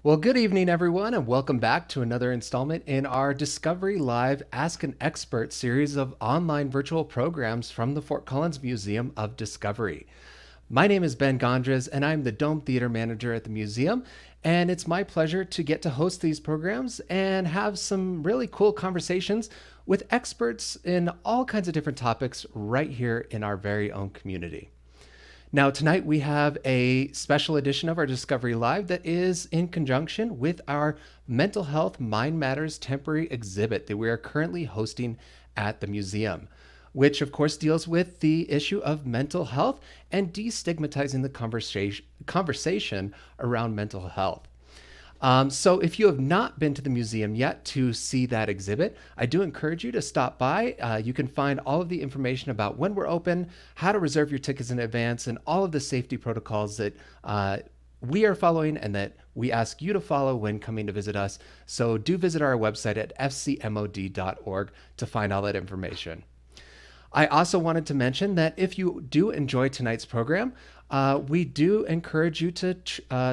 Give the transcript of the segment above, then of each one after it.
Well, good evening, everyone, and welcome back to another installment in our Discovery Live Ask an Expert series of online virtual programs from the Fort Collins Museum of Discovery. My name is Ben Gondres, and I'm the Dome Theater Manager at the museum. And it's my pleasure to get to host these programs and have some really cool conversations with experts in all kinds of different topics right here in our very own community. Now, tonight we have a special edition of our Discovery Live that is in conjunction with our Mental Health Mind Matters temporary exhibit that we are currently hosting at the museum, which of course deals with the issue of mental health and destigmatizing the conversation around mental health. So if you have not been to the museum yet to see that exhibit, I do encourage you to stop by. You can find all of the information about when we're open, how to reserve your tickets in advance, and all of the safety protocols that we are following and that we ask you to follow when coming to visit us. So do visit our website at FCMoD.org to find all that information. I also wanted to mention that if you do enjoy tonight's program, we do encourage you to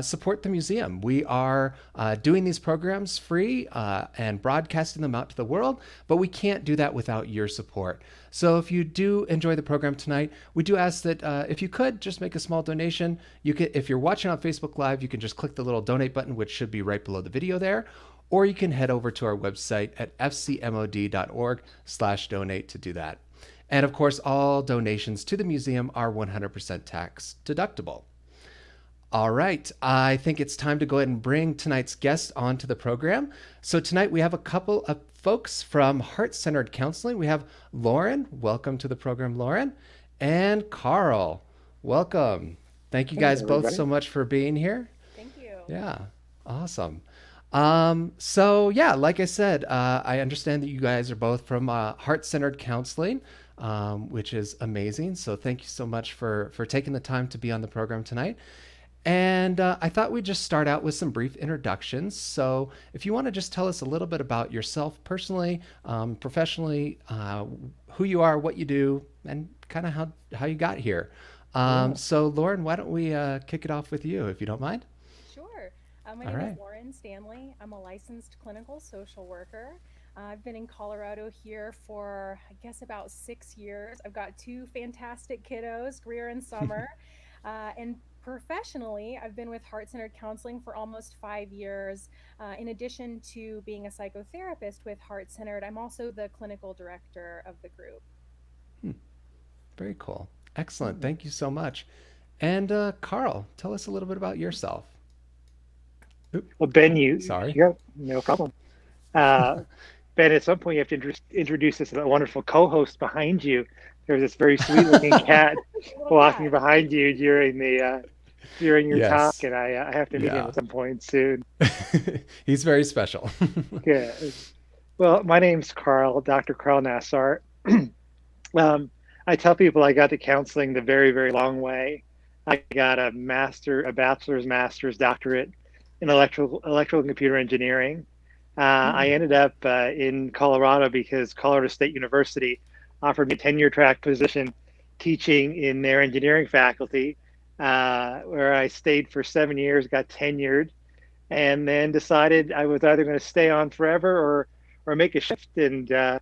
support the museum. We are doing these programs free and broadcasting them out to the world, but we can't do that without your support. So if you do enjoy the program tonight, we do ask that if you could just make a small donation. You could, if you're watching on Facebook Live, you can just click the little donate button, which should be right below the video there, or you can head over to our website at fcmod.org/donate to do that. And of course, all donations to the museum are 100% tax deductible. All right, I think it's time to go ahead and bring tonight's guest onto the program. So tonight we have a couple of folks from Heart-Centered Counseling. We have Lauren, welcome to the program, Lauren, and Carl, welcome. Thank you guys both so much for being here. Thank you. Yeah, awesome. So yeah, like I said, I understand that you guys are both from Heart-Centered Counseling, which is amazing. So thank you so much for taking the time to be on the program tonight. And I thought we'd just start out with some brief introductions. So if you want to just tell us a little bit about yourself personally, professionally, who you are, what you do, and kind of how you got here. So Lauren, why don't we kick it off with you, if you don't mind? Sure. My All name right. is Lauren Stanley. I'm a licensed clinical social worker. I've been in Colorado here for, I guess, about 6 years. I've got two fantastic kiddos, Greer and Summer. And professionally, I've been with Heart-Centered Counseling for almost 5 years. In addition to being a psychotherapist with Heart-Centered, I'm also the clinical director of the group. Hmm, very cool. Excellent. Thank you so much. And Carl, tell us a little bit about yourself. Oop, Well, Ben, you sorry. yeah, no problem. Uh, Ben, at some point you have to introduce us to that wonderful co-host behind you. There's this very sweet-looking cat Little walking cat. behind you during your talk, Yes. and I have to meet him Yeah. at some point soon. He's very special. Good. Well, my name's Carl, Dr. Carl Nassar. Um, I tell people I got to counseling the very, very long way. I got a bachelor's, master's, doctorate in electrical and computer engineering. I Hmm. ended up in Colorado because Colorado State University offered me a tenure track position teaching in their engineering faculty, where I stayed for 7 years, got tenured, and then decided I was either going to stay on forever or make a shift and to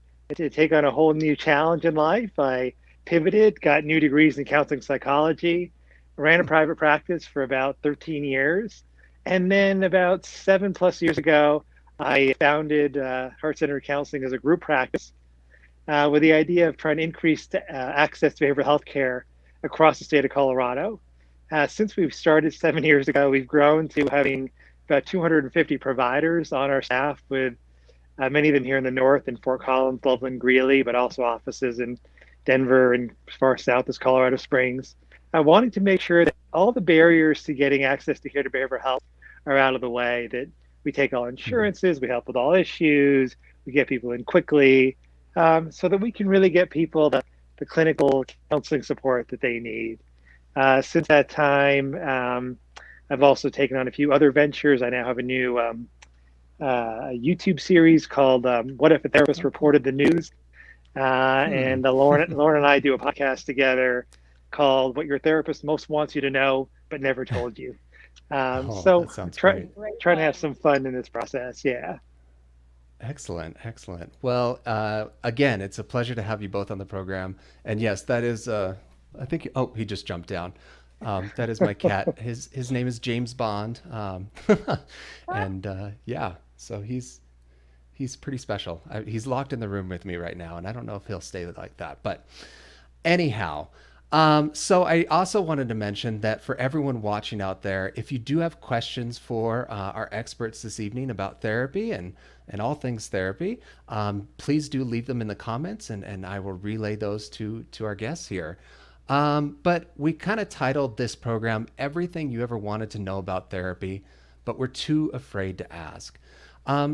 take on a whole new challenge in life. I pivoted, got new degrees in counseling psychology, ran a private practice for about 13 years, and then about 7+ years ago, I founded Heart-Centered Counseling as a group practice with the idea of trying to increase access to behavioral health care across the state of Colorado. Since we've started 7 years ago, we've grown to having about 250 providers on our staff, with many of them here in the north in Fort Collins, Loveland, Greeley, but also offices in Denver and as far south as Colorado Springs. Wanting to make sure that all the barriers to getting access to care to behavioral health are out of the way, that we take all insurances, we help with all issues, we get people in quickly, so that we can really get people the clinical counseling support that they need. Since that time, I've also taken on a few other ventures. I now have a new YouTube series called "What If a Therapist Oh, cool. Reported the News," Hmm. and Lauren and I do a podcast together called "What Your Therapist Most Wants You to Know But Never Told You." Oh, So that sounds try, great. Great trying to have fun. some fun in this process. Yeah. Excellent, excellent. Well, again, it's a pleasure to have you both on the program. And yes, that is, I think, oh, he just jumped down. That is my cat. His name is James Bond. And yeah, so he's pretty special. He's locked in the room with me right now, and I don't know if he'll stay like that. But anyhow, so I also wanted to mention that for everyone watching out there, if you do have questions for our experts this evening about therapy and all things therapy, please do leave them in the comments, and I will relay those to our guests here. But we kind of titled this program "Everything You Ever Wanted to Know About Therapy, but Were Too Afraid to Ask."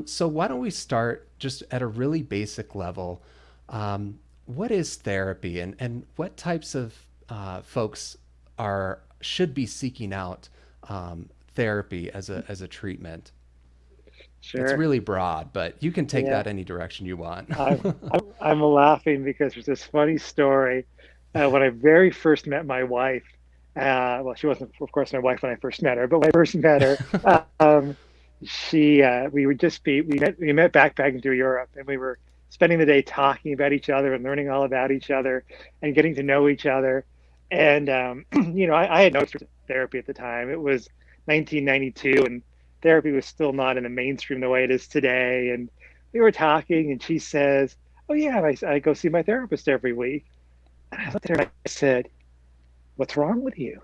So why don't we start just at a really basic level? What is therapy, and what types of folks are should be seeking out therapy as a treatment? It's Sure. really broad, but you can take Yeah. that any direction you want. I'm laughing because there's this funny story. When I very first met my wife, well, she wasn't, of course, my wife when I first met her, but when I first met her, we would just be, we met backpacking through Europe, and we were spending the day talking about each other and learning all about each other and getting to know each other. And, I had no therapy at the time. It was 1992, and therapy was still not in the mainstream the way it is today. And we were talking, and she says, "Oh yeah, I go see my therapist every week." And I looked at her and I said, "What's wrong with you?"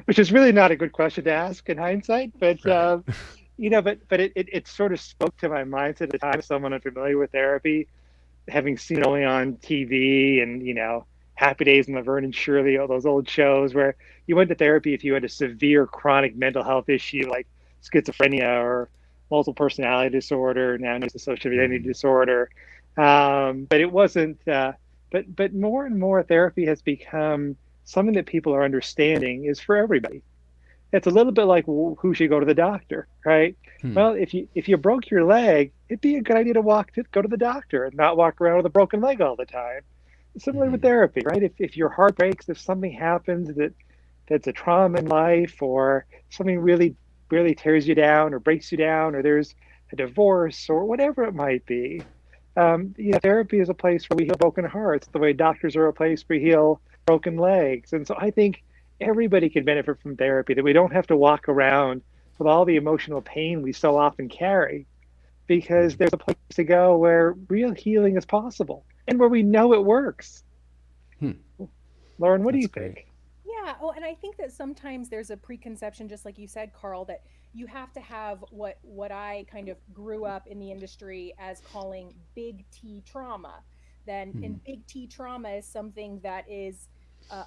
Which is really not a good question to ask in hindsight, but Right. it sort of spoke to my mindset at the time. Someone unfamiliar with therapy, having seen it only on TV and Happy Days and Laverne and Shirley, all those old shows where you went to therapy if you had a severe chronic mental health issue like schizophrenia or multiple personality disorder, now known as dissociative identity Mm, disorder. But it wasn't. But more and more therapy has become something that people are understanding is for everybody. It's a little bit like who should go to the doctor, right? hmm, Well, if you broke your leg, it'd be a good idea to go to the doctor and not walk around with a broken leg all the time. Similar with hmm, therapy, right? If your heart breaks, if something happens that's a trauma in life, or something really tears you down or breaks you down, or there's a divorce or whatever it might be, therapy is a place where we heal broken hearts, the way doctors are a place where we heal broken legs. And so I think everybody can benefit from therapy, that we don't have to walk around with all the emotional pain we so often carry, because hmm, there's a place to go where real healing is possible and where we know it works. hmm. Lauren, what do That's you great. think? Yeah. Oh, and I think that sometimes there's a preconception, just like you said, Carl, that you have to have what I kind of grew up in the industry as calling big T trauma. Then, Hmm, in big T trauma is something that is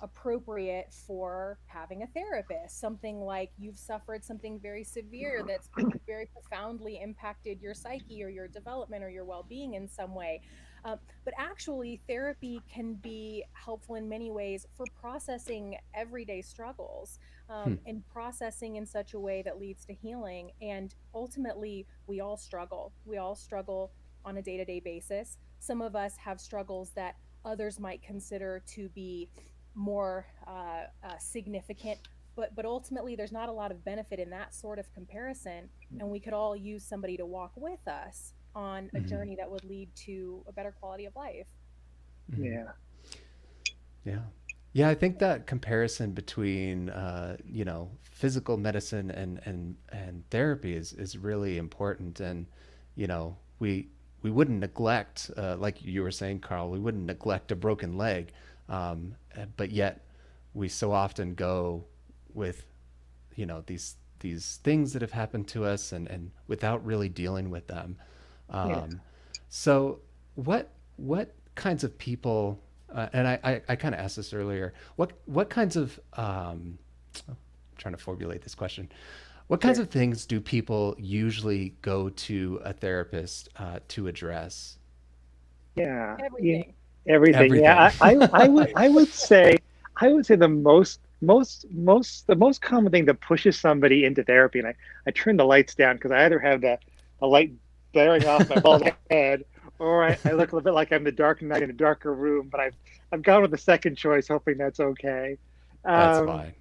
appropriate for having a therapist. Something like you've suffered something very severe that's very profoundly impacted your psyche or your development or your well-being in some way. But actually, therapy can be helpful in many ways for processing everyday struggles, hmm, and processing in such a way that leads to healing. And ultimately, we all struggle. We all struggle on a day to day basis. Some of us have struggles that others might consider to be more significant. But ultimately, there's not a lot of benefit in that sort of comparison, and we could all use somebody to walk with us on a hmm, journey that would lead to a better quality of life. hmm. Yeah. Yeah. Yeah, I think that comparison between physical medicine and therapy is really important. And we wouldn't neglect, like you were saying, Carl, we wouldn't neglect a broken leg, but yet we so often go with these things that have happened to us, and without really dealing with them. Yeah. Um, so what kinds of people, and I kind of asked this earlier, what kinds of I'm trying to formulate this question. What kinds Sure. of things do people usually go to a therapist to address? Yeah. Yeah. Everything. Everything. Everything. Yeah. I would Right. I would say the most common thing that pushes somebody into therapy, and I turn the lights down because I either have the light blaring off my bald head, or I look a little bit like I'm the Dark Knight in a darker room, but I've gone with the second choice, hoping that's okay. That's Um, fine.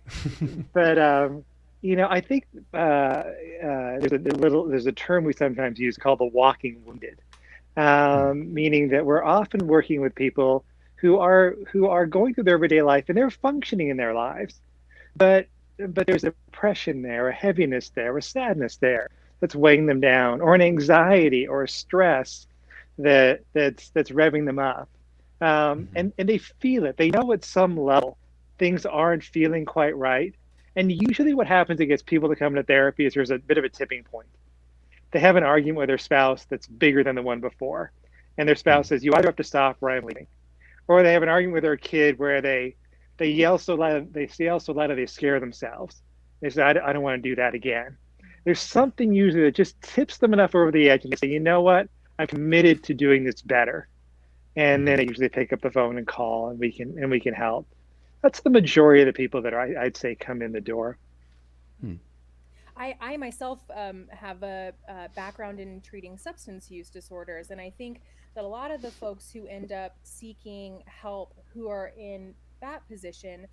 but I think there's a term we sometimes use called the walking wounded, Mm, meaning that we're often working with people who are going through their everyday life and they're functioning in their lives, but there's a depression there, a heaviness there, a sadness there that's weighing them down, or an anxiety or a stress that's revving them up, mhm, and they feel it. They know at some level things aren't feeling quite right. And usually, what happens that gets people to come to therapy is there's a bit of a tipping point. They have an argument with their spouse that's bigger than the one before, and their spouse mm, says, "You either have to stop or I'm leaving." Or they have an argument with their kid where they yell so loud, they yell so loud they scare themselves. They say, I don't want to do that again." There's something usually that just tips them enough over the edge, and they say, "You know what? I'm committed to doing this better." And then mhm, they usually pick up the phone and call, and we can help. That's the majority of the people that I'd say come in the door. mm, I myself have a background in treating substance use disorders, and I think that a lot of the folks who end up seeking help who are in that position,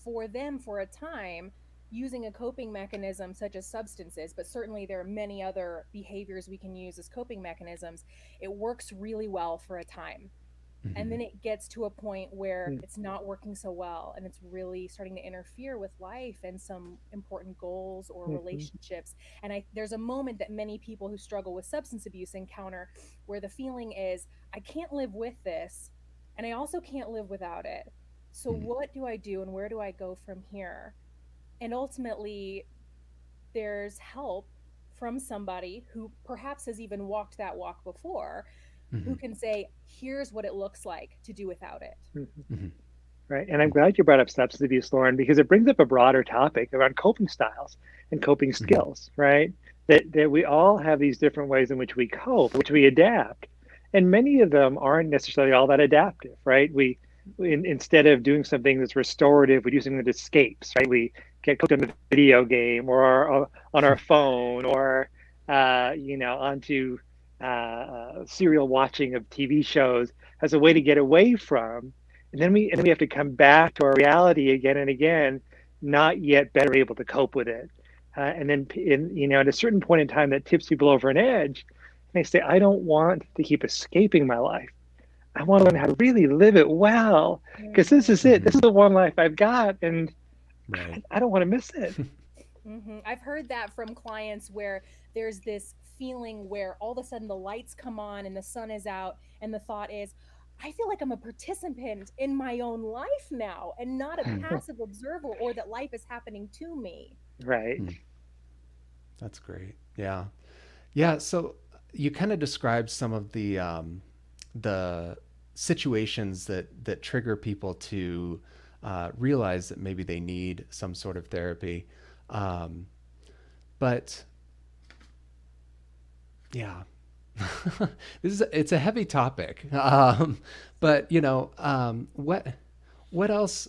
for them, for a time, using a coping mechanism such as substances, but certainly there are many other behaviors we can use as coping mechanisms, it works really well for a time. And mhm, then it gets to a point where it's not working so well and it's really starting to interfere with life and some important goals or Mm-hmm. relationships. And there's a moment that many people who struggle with substance abuse encounter where the feeling is, I can't live with this and I also can't live without it. So mm, what do I do and where do I go from here? And ultimately, there's help from somebody who perhaps has even walked that walk before, who mhm, can say, here's what it looks like to do without it. Mm-hmm. mhm, Right. And I'm mm, glad you brought up substance abuse, Lauren, because it brings up a broader topic around coping styles and coping mhm, skills, right? That we all have these different ways in which we cope, which we adapt. And many of them aren't necessarily all that adaptive, right? Instead of doing something that's restorative, we do something that escapes, right? We get hooked on a video game or on our phone or, onto serial watching of TV shows as a way to get away from, and then we have to come back to our reality again and again, not yet better able to cope with it. And then, at a certain point in time, that tips people over an edge. And they say, "I don't want to keep escaping my life. I want to learn how to really live it well, because this Mhm. is it. This mhm. is the one life I've got, and Right. I don't want to miss it." I've heard that from clients where there's this feeling where all of a sudden the lights come on and the sun is out, and the thought is, I feel like I'm a participant in my own life now and not a Mm, passive observer, or that life is happening to me. Right. mm. That's great. Yeah. Yeah. So you kind of described some of the situations that trigger people to realize that maybe they need some sort of therapy. Um, but yeah, it's a heavy topic. But what else?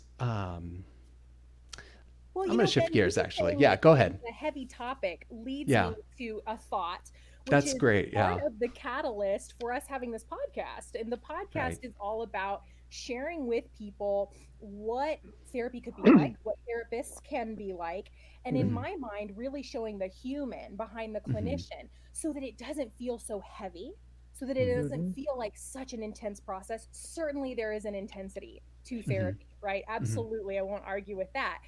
Well, I'm going to shift Ben, gears you actually. saying Yeah, that go it's ahead. a heavy topic leads Yeah, me to a thought, which that's is great. part Yeah. of the catalyst for us having this podcast. And the podcast Right. is all about sharing with people what therapy could be like, what therapists can be like, and in Hmm. my mind, really showing the human behind the Hmm. clinician so that it doesn't feel so heavy, so that it Hmm. doesn't Hmm. feel like such an intense process. Certainly, there is an intensity to Hmm. therapy, right? Hmm. Absolutely. I won't argue with that.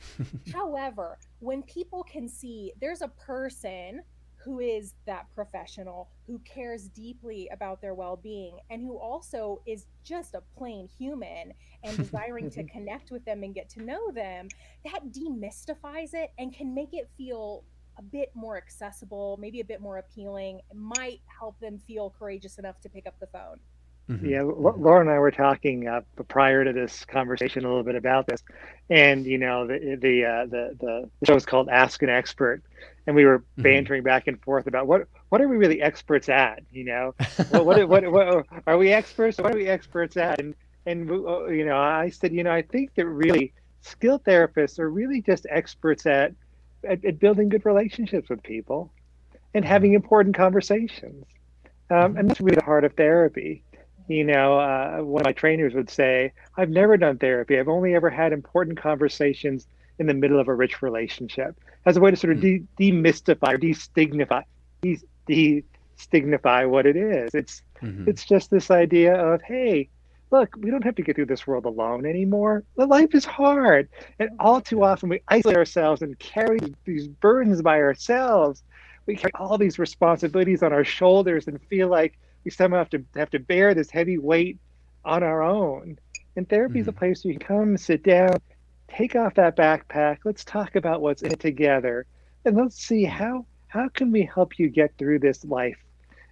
However, when people can see there's a person who is that professional, who cares deeply about their well being, and who also is just a plain human and desiring to Hmm. connect with them and get to know them, that demystifies it and can make it feel a bit more accessible, maybe a bit more appealing. It might help them feel courageous enough to pick up the phone. Hmm. Yeah, Hmm. Laura and I were talking prior to this conversation a little bit about this, and the show is called Ask an Expert, and we were Hmm. bantering back and forth about what are we really experts at? What are we experts? What are we experts at? And I said, I think that really skilled therapists are really just experts at building good relationships with people and Hmm. having important conversations. Hmm. And that's really the heart of therapy. One of my trainers would say, I've never done therapy. I've only ever had important conversations in the middle of a rich relationship, as a way to sort of Mm, demystify or destignify what it is. hmm. It's just this idea of, hey, look, we don't have to get through this world alone anymore. The life is hard. And all too Yeah. often we isolate ourselves and carry these burdens by ourselves. We carry all these responsibilities on our shoulders and feel like we somehow have to bear this heavy weight on our own. And therapy is a Hmm. place where you can come, sit down, take off that backpack. Let's talk about what's in it together, and let's see Mm, how can we help you get through this life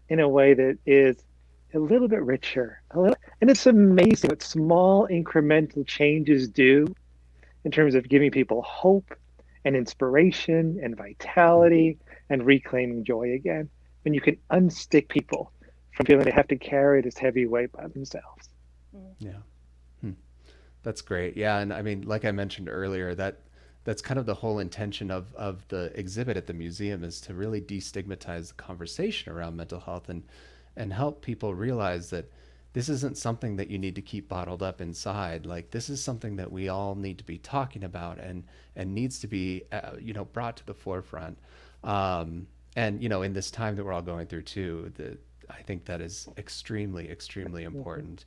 in a way that is a little bit richer, a little. And it's amazing what small incremental changes do in terms of giving people hope and inspiration and mm, vitality and reclaiming joy again. When you can unstick people from feeling they have to carry this heavy weight by themselves. Mm. yeah. Hmm. That's great. Yeah, and I mean, like I mentioned earlier, that's kind of the whole intention of the exhibit at the museum is to really destigmatize the conversation around mental health and help people realize that this isn't something that you need to keep bottled up inside. Like this is something that we all need to be talking about and needs to be brought to the forefront. And in this time that we're all going through too, I think that is extremely Mm-hmm. important.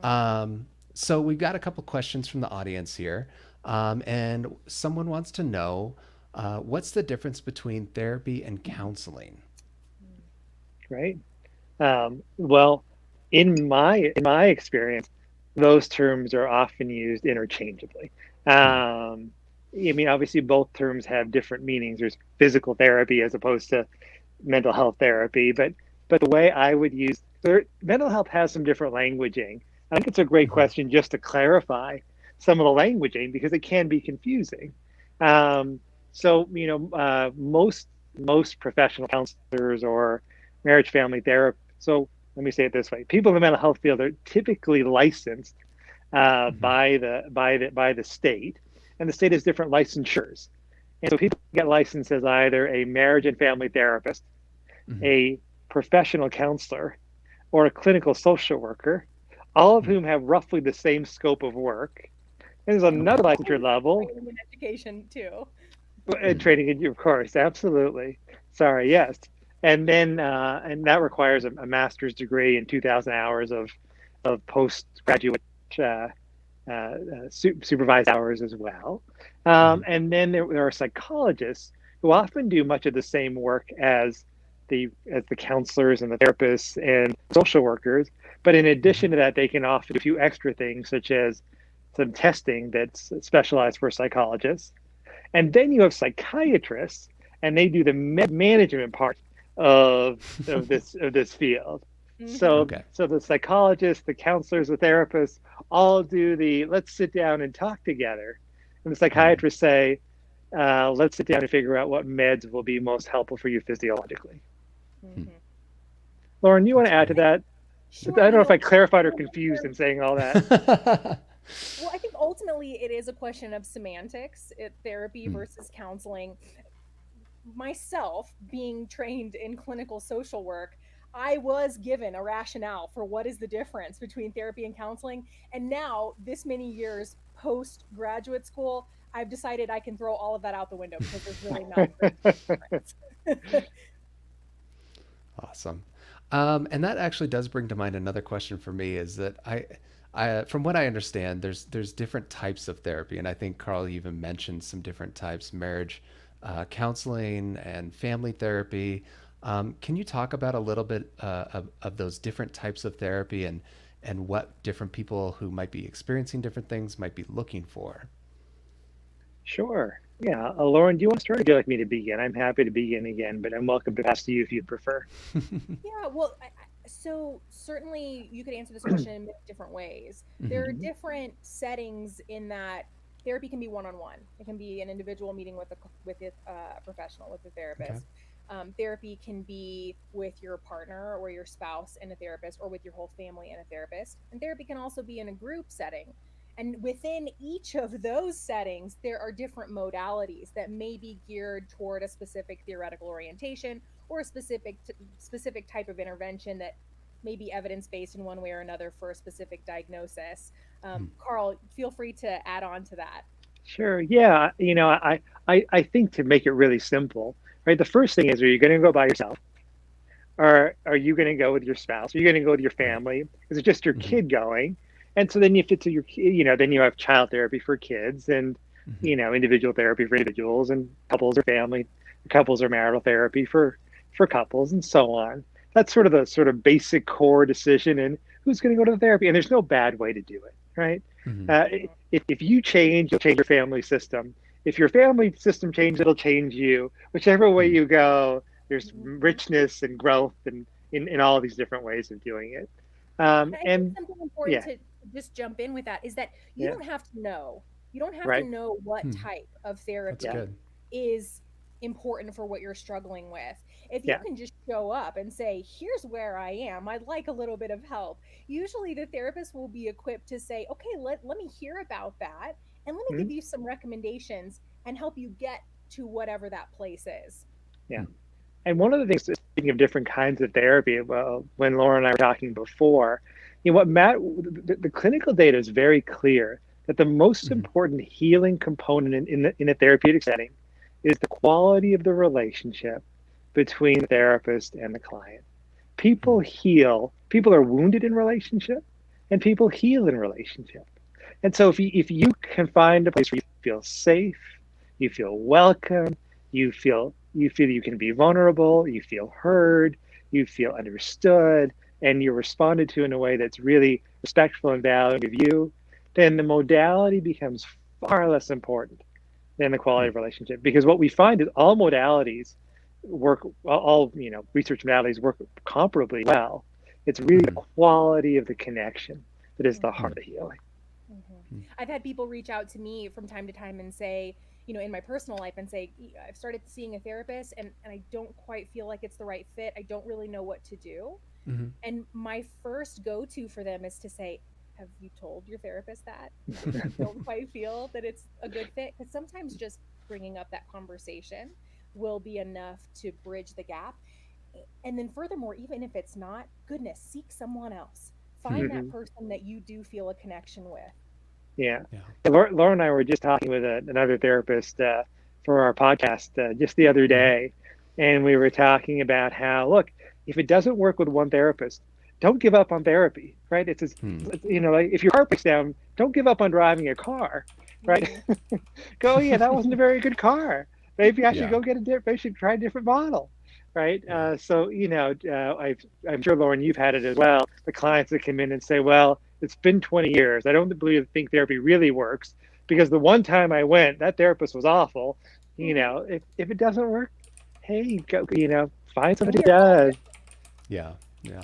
Mhm. So we've got a couple questions from the audience here, and someone wants to know what's the difference between therapy and counseling. Mm. Right? Well, in my experience, those terms are often used interchangeably. Hmm. I mean, obviously, both terms have different meanings. There's physical therapy as opposed to mental health therapy, but the way I would use mental health has some different languaging. I think it's a great Hmm. question just to clarify some of the languaging because it can be confusing. Um, so most professional counselors or marriage family therapists. So let me say it this way: people in the mental health field are typically licensed Hmm. by the state, and the state has different licensures. And so people get licensed as either a marriage and family therapist, Hmm. a professional counselor, or a clinical social worker, all of whom have roughly the same scope of work. And there's And another all licensure with level, training and education too. Hmm. training, of course, absolutely. Sorry, yes. And that requires a master's degree and 2,000 hours of postgraduate uh, supervised hours as well. Hmm. And then there are psychologists who often do much of the same work as the counselors and the therapists and social workers. But in Hmm. addition to that, they can often do a few extra things, such as some testing that's specialized for psychologists. And then you have psychiatrists, and they do the management part of this field. Hmm. So the psychologists, the counselors, the therapists all do the let's sit down and talk together, and the Okay. psychiatrists say, let's sit down and figure out what meds will be most helpful for you physiologically. Hmm. Hmm. Lauren, you want That's to add great. to that? I Sure. don't know if I clarified or confused in saying all that. Well, I think ultimately it is a question of semantics, therapy Hmm. versus counseling. Myself, being trained in clinical social work, I was given a rationale for what is the difference between therapy and counseling. And now, this many years post graduate school, I've decided I can throw all of that out the window because there's really not a great difference. Awesome. And that actually does bring to mind another question for me is that from what I understand, there's different types of therapy, and I think Carl even mentioned some different types: marriage, counseling, and family therapy. Can you talk about a little bit of those different types of therapy and what different people who might be experiencing different things might be looking for? Sure. Yeah. Lauren, do you want to start or would you like me to begin? I'm happy to begin again, but I'm welcome to pass to you if you'd prefer. Yeah, well, so certainly you could answer this question in many different ways. There Hmm. are different settings in that therapy can be one-on-one. It can be an individual meeting with a professional, with a Okay. therapist. Therapy can be with your partner or your spouse and a therapist, or with your whole family and a therapist. And therapy can also be in a group setting. And within each of those settings, there are different modalities that may be geared toward a specific theoretical orientation or a specific type of intervention that maybe evidence-based in one way or another for a specific diagnosis. Hmm. Carl, feel free to add on to that. Sure. Yeah. I think to make it really simple, right? The first thing is, are you going to go by yourself? Or are you going to go with your spouse? Are you going to go with your Right. family? Is it just your Hmm. kid going? And so then you fit to your, then you have child therapy for kids and, Hmm. individual therapy for individuals and couples or family, couples or marital therapy for couples and so on. That's sort of the sort of basic core decision in who's going to go to the therapy. And there's no bad way to do it, right? Hmm. Uh, if you change, you'll change your family system. If your family system changes, it'll change you. Whichever way Hmm. you go, there's Mhm. richness and growth and in all these different ways of doing it. I think And something important yeah, to just jump in with that is that you yeah, don't have to know. You don't have to right, know what Hmm. type of That's yeah, therapy good. is important for what you're struggling with. If you yeah, can just show up and say, "Here's where I am. I'd like a little bit of help." Usually the therapist will be equipped to say, "Okay, let me hear about that and let me mhm, give you some recommendations and help you get to whatever that place is." yeah. Hmm. And one of the things, speaking of different kinds of therapy, well, when Laura and I were talking before, the clinical data is very clear that the most Hmm. important healing component in a therapeutic setting is the quality of the relationship between the therapist and the client. People Hmm. heal, people are wounded in relationship, and people heal in relationship. And so if you can find a place where you feel safe, you feel welcome, you feel you can be vulnerable, you feel heard, you feel understood, and you're responded to in a way that's really respectful and valuing of you, then the modality becomes far less important than the quality Hmm. of relationship. Because what we find is all modalities work, all research modalities work comparably well. It's really the Hmm. quality of the connection that is the Hmm. heart of healing. Mhm. Hmm. I've had people reach out to me from time to time and say, in my personal life and say, I've started seeing a therapist and I don't quite feel like it's the right fit. I don't really know what to do." Hmm. And my first go to for them is to say, "Have you told your therapist that you don't quite feel that it's a good fit?" Because sometimes just bringing up that conversation will be enough to bridge the gap. And then, furthermore, even if it's not, goodness, seek someone else. Hmm. Find that person that you do feel a connection with. Yeah. Yeah. Laura and I were just talking with another therapist for our podcast just the other Hmm. day. And we were talking about how, look, if it doesn't work with one therapist, don't give up on therapy, right? Hmm. like if your car breaks down, don't give up on driving a car, right? Mhm. Go, yeah, that wasn't a very good car. Maybe I should Yeah. go get a different, maybe I should try a different model, right? Yeah. I'm sure, Lauren, you've had it as well. The clients that come in and say, well, it's been 20 years. I don't think therapy really works because the one time I went, that therapist was awful. Mhm. If it doesn't work, hey, go, find And somebody we who are all does. Yeah. Yeah.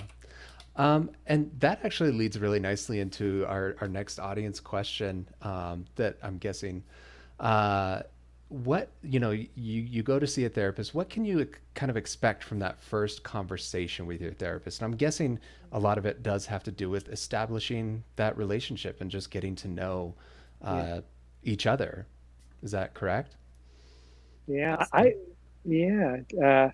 And that actually leads really nicely into our next audience question that I'm guessing. Uh, what, you go to see a therapist, what can you kind of expect from that first conversation with your therapist? And I'm guessing a lot of it does have to do with establishing that relationship and just getting to know Yeah, uh, each other. Is that correct? yeah, absolutely. yeah.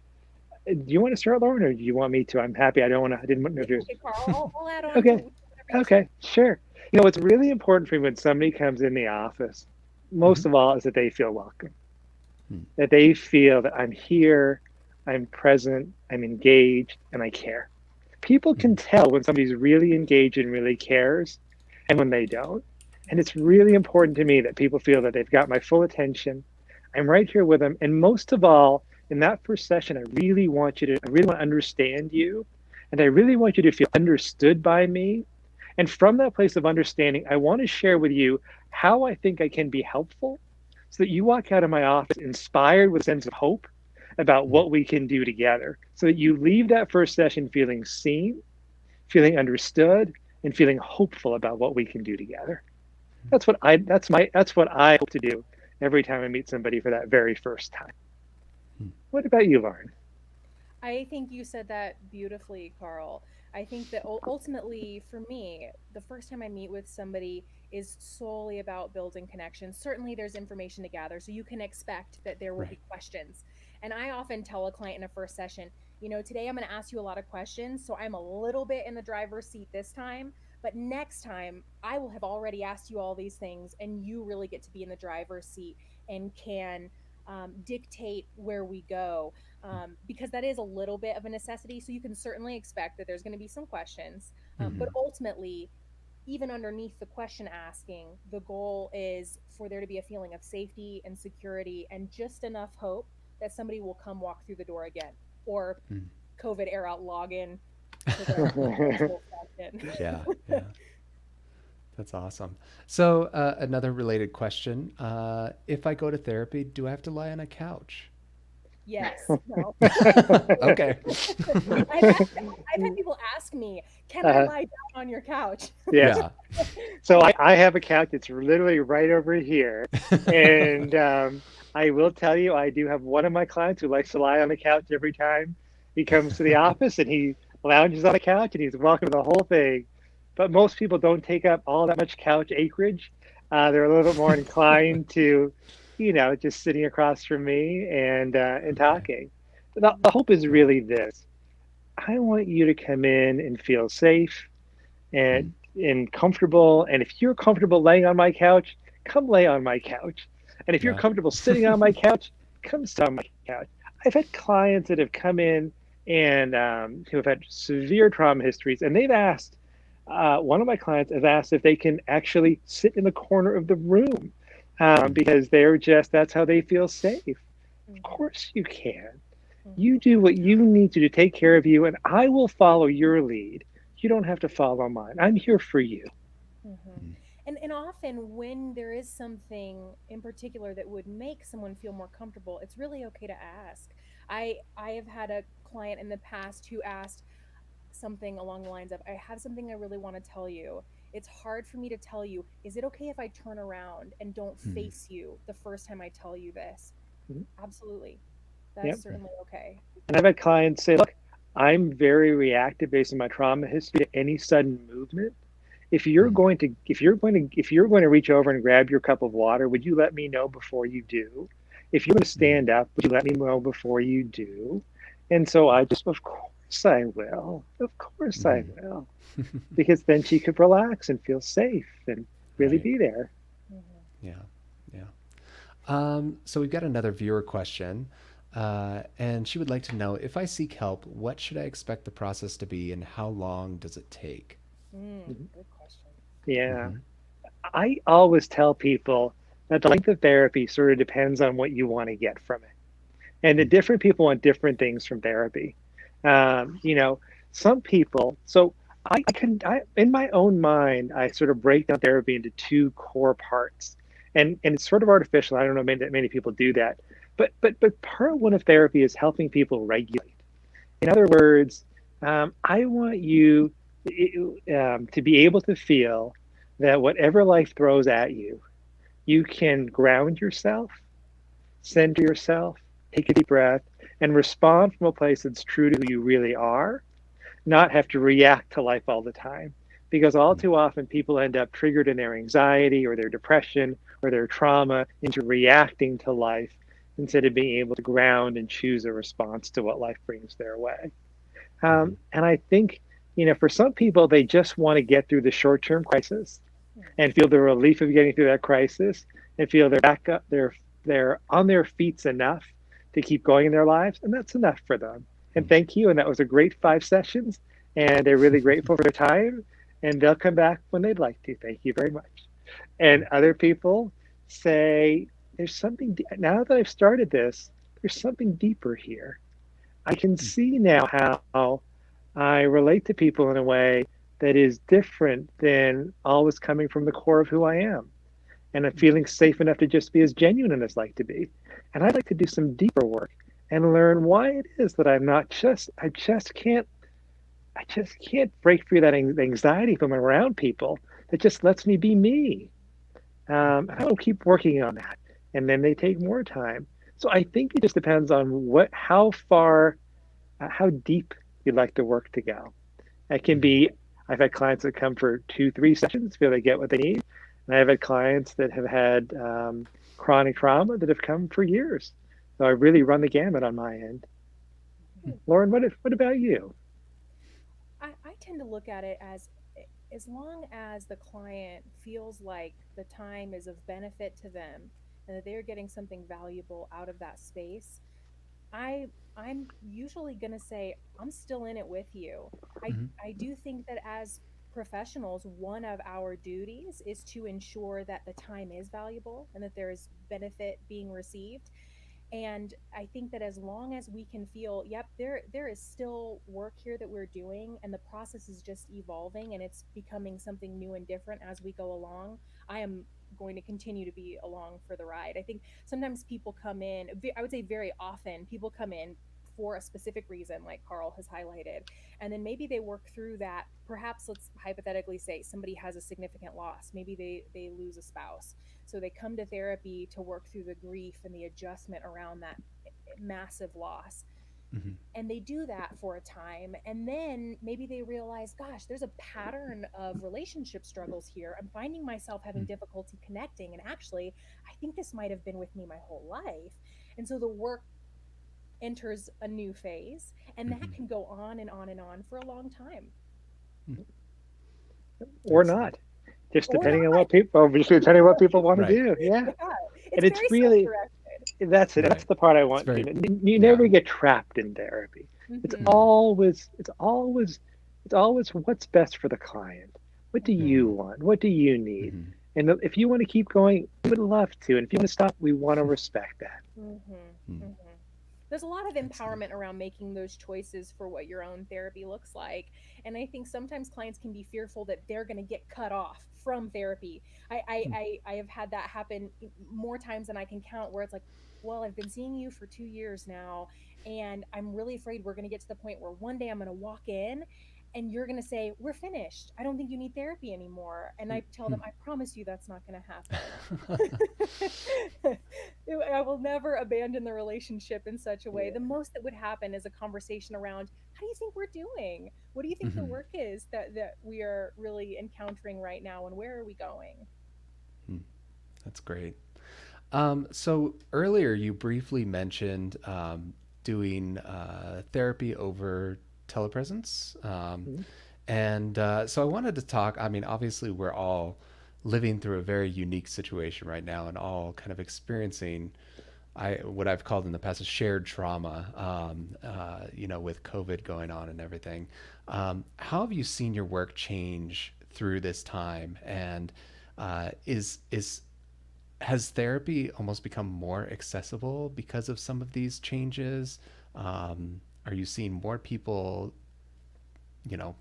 Do you want to start, Lauren, or do you want me to? I'm happy. I didn't know You if can there's. get Carl. I'll add on to Okay, whatever you share. okay, sure. What's really important for me when somebody comes in the office, Mm-hmm. most of all, is that they feel welcome, Hmm. that they feel that I'm here, I'm present, I'm engaged, and I care. People Mm-hmm. can tell when somebody's really engaged and really cares and when they don't. And it's really important to me that people feel that they've got my full attention. I'm right here with them. And most of all, in that first session, I really want to understand you. And I really want you to feel understood by me. And from that place of understanding, I want to share with you how I think I can be helpful so that you walk out of my office inspired with a sense of hope about Mm-hmm. what we can do together so that you leave that first session feeling seen, feeling understood, and feeling hopeful about what we can do together. That's what I hope to do every time I meet somebody for that very first time. What about you, Lauren? I think you said that beautifully, Carl. I think that ultimately, for me, the first time I meet with somebody is solely about building connections. Certainly, there's information to gather, so you can expect that there will Right. be questions. And I often tell a client in a first session, today I'm going to ask you a lot of questions, so I'm a little bit in the driver's seat this time. But next time, I will have already asked you all these things, and you really get to be in the driver's seat and can dictate where we go, because that is a little bit of a necessity. So you can certainly expect that there's going to be some questions, but ultimately, even underneath the question asking, the goal is for there to be a feeling of safety and security and just enough hope that somebody will come walk through the door again, or COVID era log in to the virtual session. Yeah, yeah. That's awesome. So another related question. If I go to therapy, do I have to lie on a couch? Yes. No. Okay. I've had people ask me, can I lie down on your couch? Yes. Yeah. So I have a couch. It's literally right over here. And I will tell you, I do have one of my clients who likes to lie on the couch every time he comes to the office, and he lounges on the couch and he's welcome to the whole thing. But most people don't take up all that much couch acreage. They're a little bit more inclined to, just sitting across from me and talking. The hope is really this. I want you to come in and feel safe and comfortable. And if you're comfortable laying on my couch, come lay on my couch. And if you're Yeah. comfortable sitting on my couch, come sit on my couch. I've had clients that have come in and who have had severe trauma histories, and they've asked, one of my clients has asked if they can actually sit in the corner of the room because that's how they feel safe. Of course you can. You do what you need to take care of you, and I will follow your lead. You don't have to follow mine. I'm here for you. And often when there is something in particular that would make someone feel more comfortable, it's really okay to ask. I have had a client in the past who asked something along the lines of, I have something I really want to tell you. It's hard for me to tell you. Is it okay if I turn around and don't face you the first time I tell you this? Absolutely. That's Yep. certainly okay. And I've had clients say, look, I'm very reactive based on my trauma history to any sudden movement. If you're going to reach over and grab your cup of water, would you let me know before you do? If you're going to stand up, would you let me know before you do? And so of course I will. Of course I will. Because then she could relax and feel safe and really be there. Yeah. So we've got another viewer question. And she would like to know, if I seek help, what should I expect the process to be and how long does it take? Good question. Yeah. I always tell people that the length of therapy sort of depends on what you want to get from it. And the different people want different things from therapy. Some people, so I in my own mind, I sort of break down therapy into two core parts. And it's sort of artificial. I don't know many people do that. But part one of therapy is helping people regulate. In other words, I want you to be able to feel that whatever life throws at you, you can ground yourself, center yourself, take a deep breath, and respond from a place that's true to who you really are, not have to react to life all the time. Because all too often people end up triggered in their anxiety or their depression or their trauma into reacting to life instead of being able to ground and choose a response to what life brings their way. And I think, for some people, they just want to get through the short-term crisis and feel the relief of getting through that crisis and feel they're back up, they're on their feet enough to keep going in their lives, and that's enough for them. And thank you, and that was a great 5 sessions, and they're really grateful for their time, and they'll come back when they'd like to. Thank you very much. And other people say, there's something, now that I've started this, there's something deeper here. I can see now how I relate to people in a way that is different than always coming from the core of who I am. And I'm feeling safe enough to just be as genuine as I'd like to be. And I'd like to do some deeper work and learn why it is that I just can't break free of that anxiety from around people that just lets me be me. I will keep working on that. And then they take more time. So I think it just depends on how deep you'd like the work to go. It can be, I've had clients that come for 2-3 sessions, feel they get what they need. And I've had clients that have had chronic trauma that have come for years. So I really run the gamut on my end. Lauren, what about you? I tend to look at it as long as the client feels like the time is of benefit to them and that they're getting something valuable out of that space, I I'm usually going to say I'm still in it with you. Hmm. I do think that as professionals, one of our duties is to ensure that the time is valuable and that there is benefit being received. And I think that as long as we can feel, yep, there is still work here that we're doing and the process is just evolving and it's becoming something new and different as we go along, I am going to continue to be along for the ride. I think sometimes people come in, I would say very often people come in for a specific reason, like Carl has highlighted, and then maybe they work through that. Perhaps let's hypothetically say somebody has a significant loss, maybe they lose a spouse, so they come to therapy to work through the grief and the adjustment around that massive loss. Hmm. And they do that for a time. And then maybe they realize, gosh, there's a pattern of relationship struggles here. I'm finding myself having difficulty connecting. And actually, I think this might have been with me my whole life. And so the work enters a new phase. And that Hmm. can go on and on and on for a long time. Or Excellent. not, just Or depending on not. what people, obviously depending on what people want to Right. do. Yeah. Yeah. And It's it's very self really, directed. that's it. That's Right. the part I It's want. very, You yeah. never get trapped in therapy. It's Hmm. Hmm. always, it's always, it's always what's best for the client. What do you Hmm. Hmm. want? What do you need? Hmm. And if you want to keep going, we would love to. And if you want to stop, we want to respect that. Hmm. Hmm. Hmm. There's a lot of Excellent. empowerment around making those choices for what your own therapy looks like. And I think sometimes clients can be fearful that they're going to get cut off from therapy. I have had that happen more times than I can count, where it's like, well, I've been seeing you for 2 years now, and I'm really afraid we're going to get to the point where one day I'm going to walk in and you're going to say, we're finished. I don't think you need therapy anymore. And I tell them, I promise you that's not going to happen. I will never abandon the relationship in such a way. The Yeah. most that would happen is a conversation around, how do you think we're doing? What do you think the Hmm. work is that we are really encountering right now, and where are we going? That's great. So earlier you briefly mentioned doing therapy over telepresence. Mhm. And so I wanted to talk. I mean, obviously, we're all living through a very unique situation right now and all kind of experiencing what I've called in the past a shared trauma, with COVID going on and everything. How have you seen your work change through this time? And is has therapy almost become more accessible because of some of these changes? Are you seeing more people,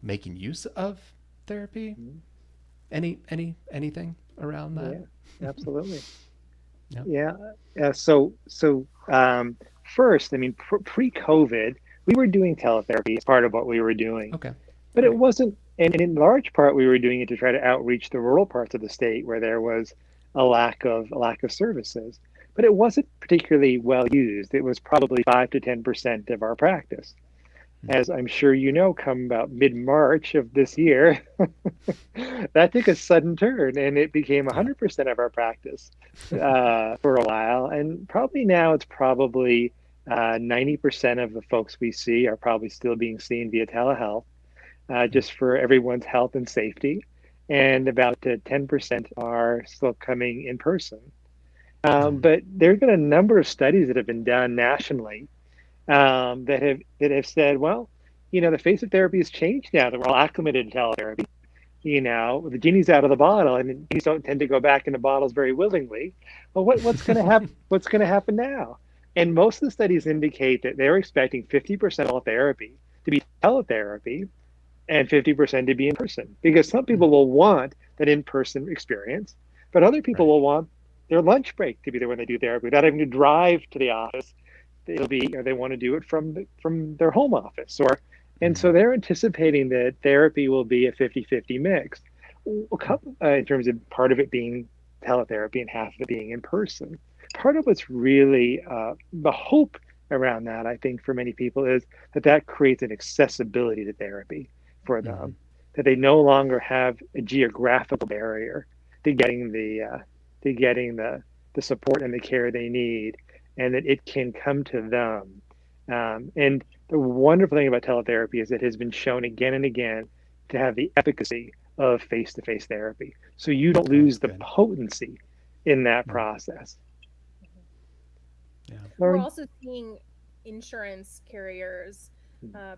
making use of therapy? Mhm. Anything around that? Yeah, absolutely. Yeah. Yeah. So first, I mean, pre-COVID, we were doing teletherapy as part of what we were doing, Okay. but it Great. wasn't, and in large part, we were doing it to try to outreach the rural parts of the state where there was a lack of services. But it wasn't particularly well used. It was probably 5 to 10% of our practice. As I'm sure you know, come about mid-March of this year, that took a sudden turn and it became Yeah. 100% of our practice for a while. And probably now it's probably 90% of the folks we see are probably still being seen via telehealth, just for everyone's health and safety. And about 10% are still coming in person. But there have been a number of studies that have been done nationally, that have said, well, the face of therapy has changed now that we're all acclimated to teletherapy. The genie's out of the bottle, and genies don't tend to go back into bottles very willingly. Well, what's going to happen? What's going to happen now? And most of the studies indicate that they're expecting 50% of all therapy to be teletherapy and 50% to be in person, because some people will want that in-person experience, but other people Right. will want their lunch break to be there when they do therapy without having to drive to the office. It'll be, or they want to do it from their home office, and so they're anticipating that therapy will be a 50-50 mix, in terms of part of it being teletherapy and half of it being in person. Part of what's really the hope around that, I think, for many people is that creates an accessibility to therapy for them, that they no longer have a geographical barrier to getting the support and the care they need, and that it can come to them. And The wonderful thing about teletherapy is it has been shown again and again to have the efficacy of face-to-face therapy. So you don't Oh, that's lose the good. potency in that Mm, process. Mhm. yeah. We're Lauren? also seeing insurance carriers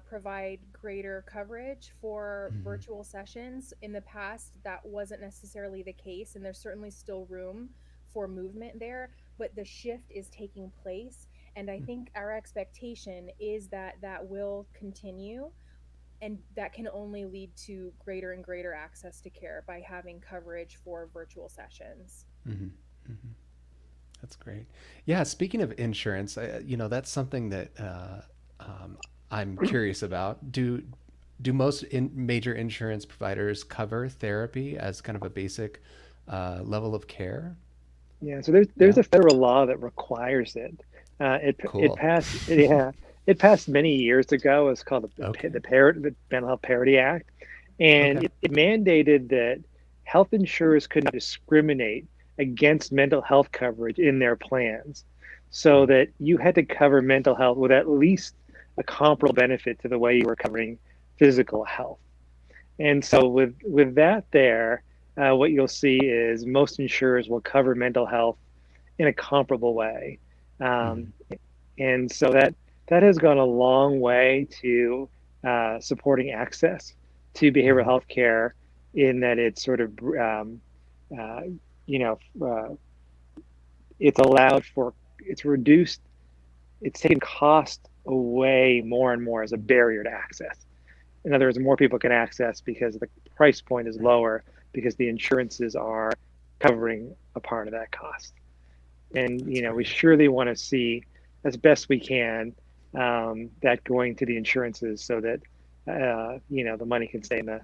provide greater coverage for Hmm. virtual sessions. In the past, that wasn't necessarily the case, and there's certainly still room for movement there, but the shift is taking place. And I think our expectation is that that will continue, and that can only lead to greater and greater access to care by having coverage for virtual sessions. Hmm. Hmm. That's great. Yeah. Speaking of insurance, that's something that um, I'm curious about. Do most major insurance providers cover therapy as kind of a basic level of care? Yeah, so there's Yeah. a federal law that requires it. It Cool. passed, yeah, it passed many years ago. It's called Okay. the Mental Health Parity Act, and Okay. it mandated that health insurers could not discriminate against mental health coverage in their plans, so Mm, that you had to cover mental health with at least a comparable benefit to the way you were covering physical health. And so with that there, what you'll see is most insurers will cover mental health in a comparable way. mm, Um, and so that has gone a long way to supporting access to behavioral mm, health care in that it's sort of uh, you know it's allowed for it's reduced it's taken cost away more and more as a barrier to access. In other words, more people can access because the price point is right. lower because the insurances are covering a part of that cost. And That's we great. surely want to see as best we can that going to the insurances so that the money can stay in the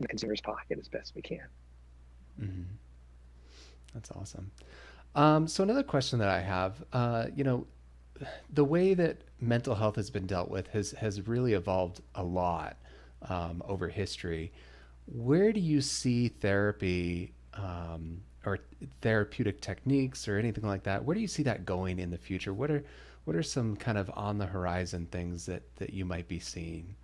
consumer's pocket as best we can. Hmm. That's awesome. So another question that I have, the way that mental health has been dealt with has really evolved a lot over history. Where do you see therapy or therapeutic techniques or anything like that? Where do you see that going in the future? What are some kind of on the horizon things that you might be seeing?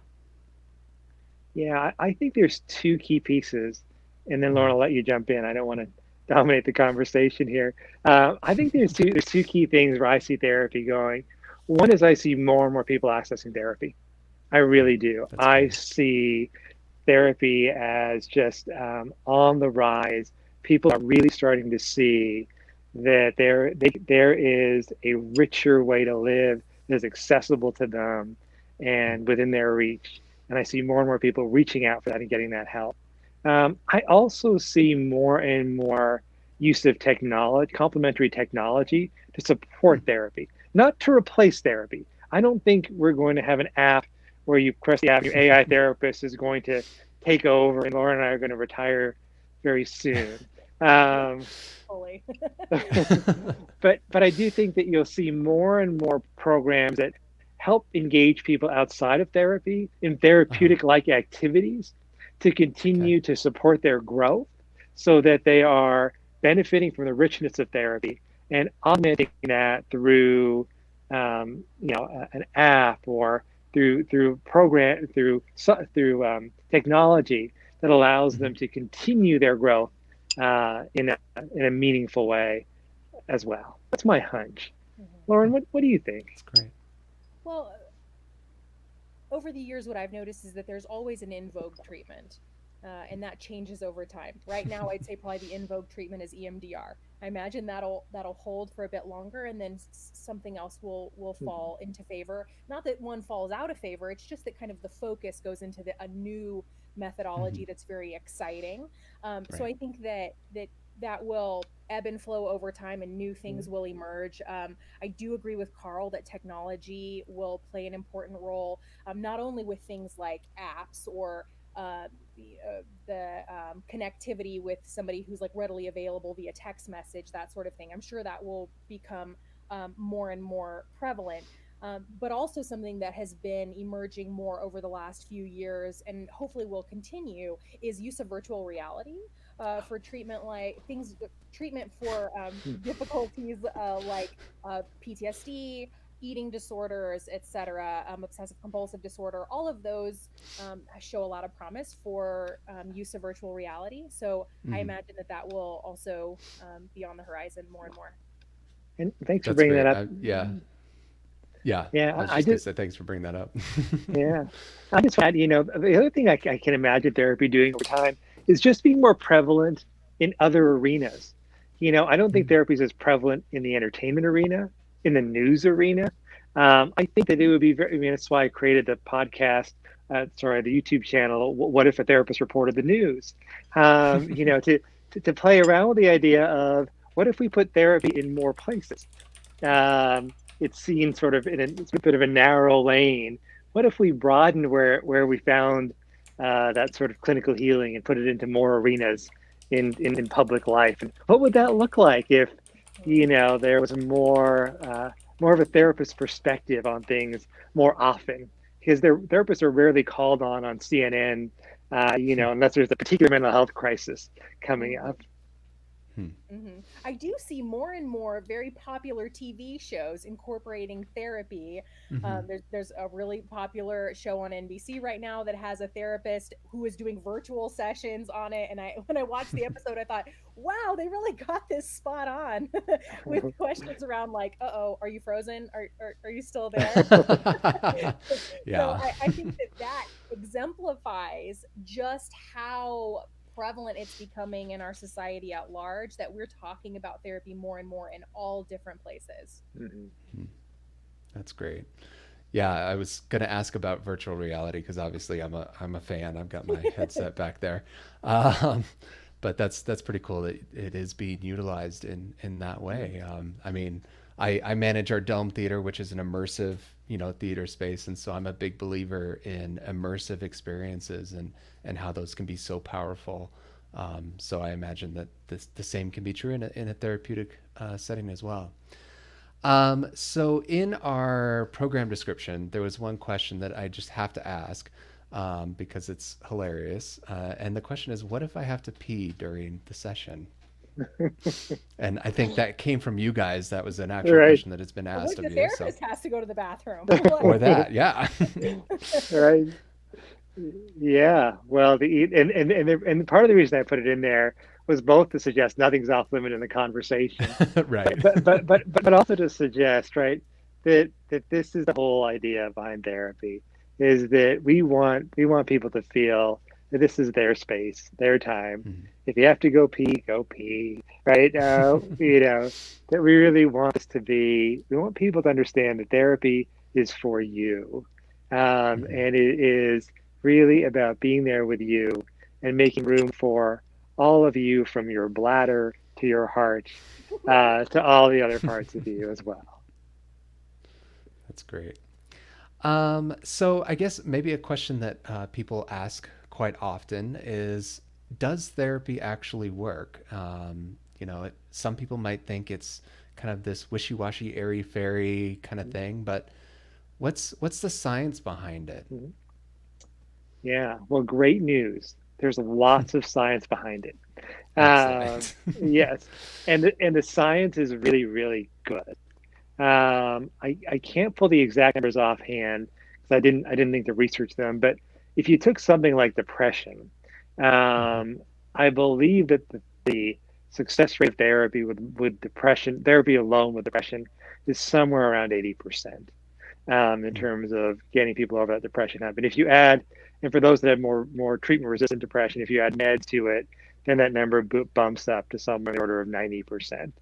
Yeah, I think there's two key pieces, and then Lauren, Mm. I'll let you jump in. I don't want to dominate the conversation here. I think there's two key things where I see therapy going. One is I see more and more people accessing therapy. I Mm. really do. That's I good. see therapy as just on the rise. People are really starting to see that there is a richer way to live that is accessible to them Mm. and within their reach. And I see more and more people reaching out for that and getting that help. I also see more and more use of technology, complementary technology to Mm. support therapy, not to replace therapy. I don't think we're going to have an app where you press the app, your AI therapist is going to take over, and Laura and I are going to retire very soon. Yeah, Um, fully. but I do think that you'll see more and more programs that help engage people outside of therapy in Uh-huh. therapeutic like activities to Okay. continue to support their growth so that they are benefiting from the richness of therapy and augmenting that through an app or through technology that allows Hmm. them to continue their growth in a meaningful way as well. That's my hunch. Mhm. Lauren, what do you think? That's great. Well, over the years, what I've noticed is that there's always an in vogue treatment, and that changes over time. Right now, I'd say probably the in vogue treatment is EMDR. I imagine that'll hold for a bit longer, and then something else will fall into favor. Not that one falls out of favor; it's just that kind of the focus goes into a new Hmm. methodology that's very exciting. So Right. I think that will ebb and flow over time, and new things will emerge. I do agree with Carl that technology will play an important role, not only with things like apps or the connectivity with somebody who's like readily available via text message, that sort of thing. I'm sure that will become more and more prevalent. But also something that has been emerging more over the last few years and hopefully will continue is use of virtual reality for treatment, like things treatment for difficulties like PTSD, eating disorders, etc., obsessive compulsive disorder, all of those show a lot of promise for use of virtual reality. So I Mhm. imagine that that will also be on the horizon more and more. And thanks for That's bringing that great. up. Yeah. Yeah. I Yeah, was I just gonna just say thanks for bringing that up. yeah, I just had the other thing I can imagine therapy doing over time is just being more prevalent in other arenas. I don't think Mm. therapy is as prevalent in the entertainment arena, in the news arena. I think that it would be very. I mean, that's why I created the podcast. The YouTube channel. What if a therapist reported the news? To play around with the idea of what if we put therapy in more places. It's seen sort of it's a bit of a narrow lane. What if we broadened where we found that sort of clinical healing and put it into more arenas in public life? And what would that look like if there was more of a therapist perspective on things more often? Because their therapists are rarely called on CNN, unless there's a particular mental health crisis coming up. Mhm. I do see more and more very popular TV shows incorporating therapy. Hmm. There's a really popular show on NBC right now that has a therapist who is doing virtual sessions on it. And when I watched the episode, I thought, wow, they really got this spot on with questions around like, uh-oh, are you frozen? Are you still there? So Yeah. I think that that exemplifies just how prevalent it's becoming in our society at large, that we're talking about therapy more and more in all different places. Mhm. That's great. Yeah, I was gonna ask about virtual reality because obviously I'm a fan. I've got my headset back there, um, but that's pretty cool that it is being utilized in that way. I mean, I manage our Dome Theater, which is an immersive theater space, and so I'm a big believer in immersive experiences and how those can be so powerful. So I imagine that the same can be true in a therapeutic setting as well. So in our program description, there was one question that I just have to ask because it's hilarious. And the question is, what if I have to pee during the session? And I think that came from you guys. That was an actual Right. question that has been Or what asked if of the you. So, therapist has to go to the bathroom? or that, yeah. Right. Yeah. Well, and part of the reason I put it in there was both to suggest nothing's off limit in the conversation, Right. but also to suggest, right, that this is the whole idea behind therapy, is that we want people to feel that this is their space, their time. Mhm. If you have to go pee, right? That we really want this to be. We want people to understand that therapy is for you, Mhm. and it is really about being there with you and making room for all of you, from your bladder to your heart, to all the other parts of you as well. That's great. So I guess maybe a question that people ask quite often is, does therapy actually work? Some people might think it's kind of this wishy-washy, airy-fairy kind of thing, but what's the science behind it? Yeah, well, great news. There's lots of science behind it. Excellent. Yes, and the science is really, really good. I can't pull the exact numbers offhand because I didn't think to research them. But if you took something like depression, Mhm. um, I believe that the success rate of therapy with depression, therapy alone with depression, is somewhere around 80%, in Mhm. terms of getting people over that depression hump. And if you add, and for those that have more treatment resistant depression, if you add meds to it, then that number bumps up to somewhere in the order of 90%.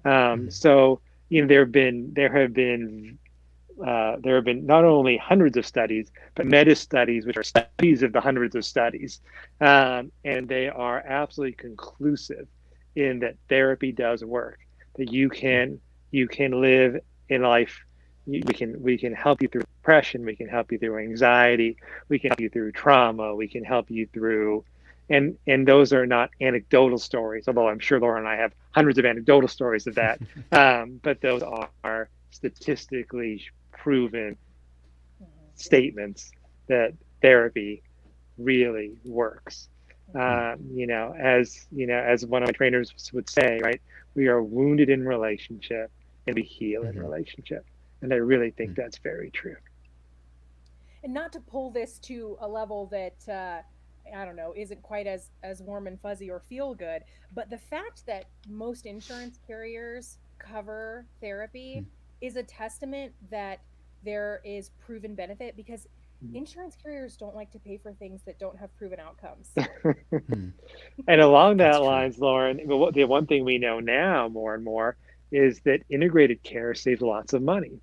Mhm. So there have been not only hundreds of studies, but meta studies, which are studies of the hundreds of studies, and they are absolutely conclusive in that therapy does work. That you can live in life. We can help you through depression. We can help you through anxiety. We can help you through trauma. We can help you through, and those are not anecdotal stories. Although I'm sure Laura and I have hundreds of anecdotal stories of that, but those are statistically proven statements that therapy really works. Mhm. As one of my trainers would say, right, we are wounded in relationship and we heal in Mhm. relationship. And I really Mm, think that's very true. And not to pull this to a level that I don't know, isn't quite as warm and fuzzy or feel good, but the fact that most insurance carriers cover therapy mm, is a testament that there is proven benefit, because insurance carriers don't like to pay for things that don't have proven outcomes. mm. And along That's that true. lines, Lauren, the one thing we know now more and more is that integrated care saves lots of money.